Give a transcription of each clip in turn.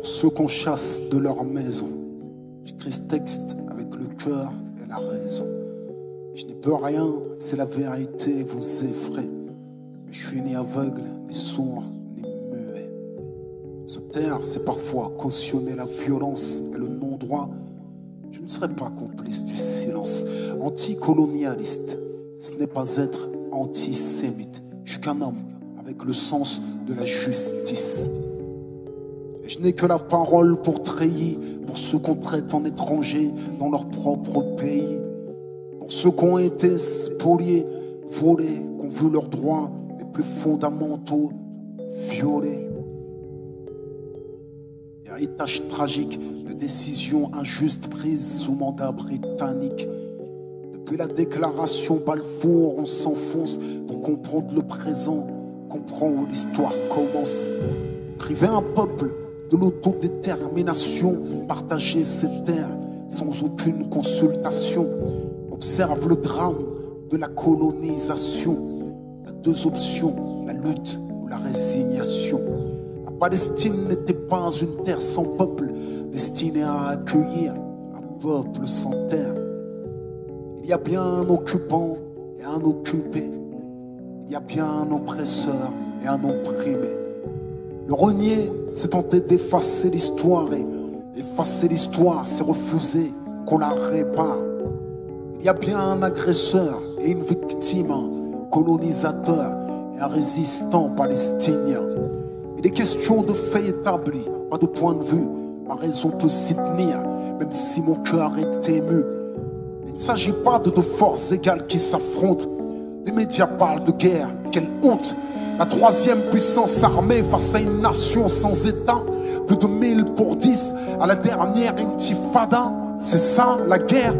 pour ceux qu'on chasse de leur maison. J'écris ce texte avec le cœur et la raison. Je n'y peux rien, c'est la vérité vous effraie. Mais je suis ni aveugle, ni sourd, ni muet. Se taire, c'est parfois cautionner la violence et le non-droit. Je ne serai pas complice du silence. Anticolonialiste, ce n'est pas être antisémite. Je suis qu'un homme avec le sens de la justice. Et je n'ai que la parole pour trahir, pour ceux qu'on traite en étrangers dans leur propre pays. Pour ceux qui ont été spoliés, volés, qui ont vu leurs droits les plus fondamentaux violés. Héritage tragique de décisions injustes prises sous mandat britannique. Depuis la déclaration Balfour, on s'enfonce pour comprendre le présent, comprendre où l'histoire commence. Priver un peuple de l'autodétermination, partager ses terres sans aucune consultation. Observe le drame de la colonisation. Il y a deux options, la lutte ou la résignation. La Palestine n'était pas une terre sans peuple, destinée à accueillir un peuple sans terre. Il y a bien un occupant et un occupé. Il y a bien un oppresseur et un opprimé. Le renier, c'est tenter d'effacer l'histoire, et effacer l'histoire, c'est refuser qu'on la répare. Il y a bien un agresseur et une victime, un colonisateur et un résistant palestinien. Il est question de faits établis, pas de point de vue. Ma raison peut s'y tenir, même si mon cœur est ému. Il ne s'agit pas de deux forces égales qui s'affrontent. Les médias parlent de guerre, quelle honte! La troisième puissance armée face à une nation sans État. Plus de 1000 pour 10 à la dernière intifada. C'est ça la guerre.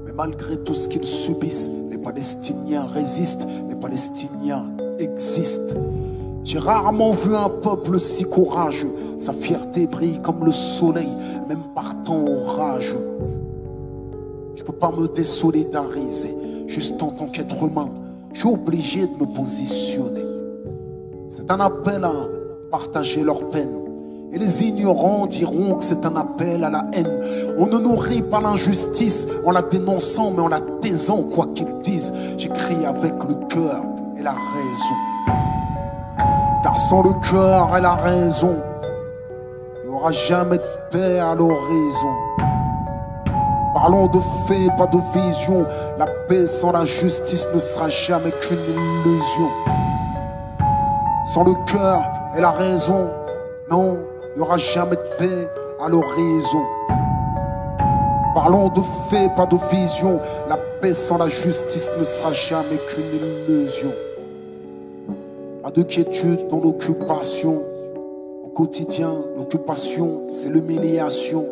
Mais malgré tout ce qu'ils subissent, les Palestiniens résistent, les Palestiniens existent. J'ai rarement vu un peuple si courageux. Sa fierté brille comme le soleil, même par temps orageux. Je peux pas me désolidariser, juste en tant qu'être humain. Je suis obligé de me positionner. C'est un appel à partager leur peine. Et les ignorants diront que c'est un appel à la haine. On ne nourrit pas l'injustice en la dénonçant, mais en la taisant, quoi qu'ils disent. J'écris avec le cœur et la raison. Car sans le cœur et la raison, il n'y aura jamais de paix à l'horizon. Parlons de faits, pas de vision. La paix sans la justice ne sera jamais qu'une illusion. Sans le cœur et la raison, non, il n'y aura jamais de paix à l'horizon. Parlons de faits, pas de vision. La paix sans la justice ne sera jamais qu'une illusion. Pas de quiétude dans l'occupation. Au quotidien, l'occupation, c'est l'humiliation.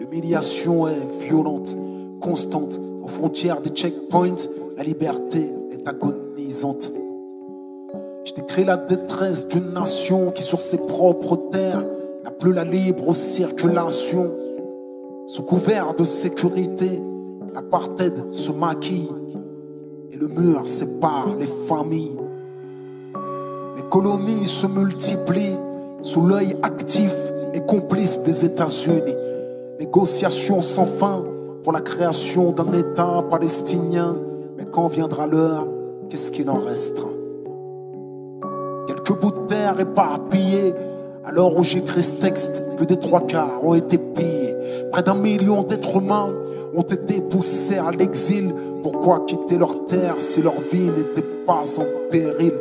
L'humiliation est violente, constante. Aux frontières des checkpoints, la liberté est agonisante. Je décris la détresse d'une nation qui, sur ses propres terres, n'a plus la libre circulation. Sous couvert de sécurité, l'apartheid se maquille et le mur sépare les familles. Les colonies se multiplient sous l'œil actif et complice des États-Unis. Négociations sans fin pour la création d'un État palestinien. Mais quand viendra l'heure, qu'est-ce qu'il en restera? Quelques bouts de terre éparpillés. À l'heure où j'écris ce texte, plus des 3/4 ont été pillés. Près d'1 million d'êtres humains ont été poussés à l'exil. Pourquoi quitter leur terre si leur vie n'était pas en péril?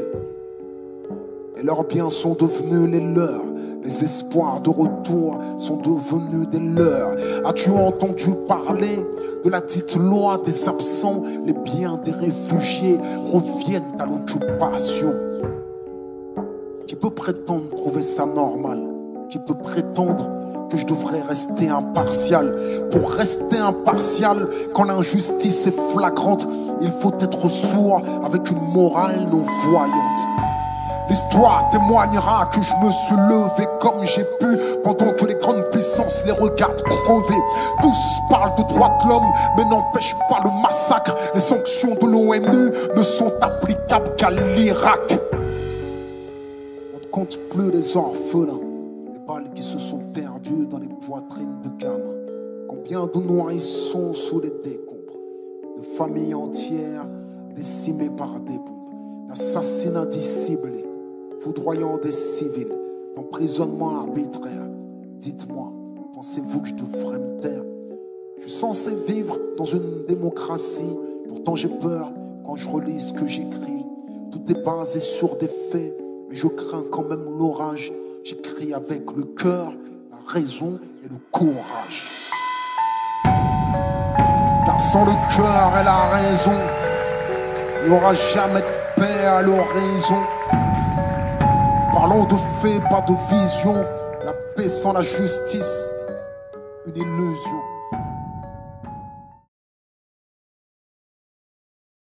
Et leurs biens sont devenus les leurs. Les espoirs de retour sont devenus des leurs. As-tu entendu parler de la dite loi des absents? Les biens des réfugiés reviennent à l'occupation. Qui peut prétendre trouver ça normal? Qui peut prétendre que je devrais rester impartial? Pour rester impartial, quand l'injustice est flagrante, il faut être sourd avec une morale non voyante. L'histoire témoignera que je me suis levé comme j'ai pu, pendant que les grandes puissances les regardent crever. Tous parlent de droits de l'homme, mais n'empêchent pas le massacre. Les sanctions de l'ONU ne sont applicables qu'à l'Irak. On ne compte plus les orphelins, les balles qui se sont perdues dans les poitrines de gamins. Combien de nourrissons sous les décombres, de familles entières décimées par des bombes, d'assassinats dissimulés, foudroyant des civils, d'emprisonnement arbitraire. Dites-moi, pensez-vous que je devrais me taire? Je suis censé vivre dans une démocratie, pourtant j'ai peur quand je relis ce que j'écris. Tout est basé sur des faits, mais je crains quand même l'orage. J'écris avec le cœur, la raison et le courage. Car sans le cœur et la raison, il n'y aura jamais de paix à l'horizon. Parlons de faits, pas de vision. La paix sans la justice, une illusion.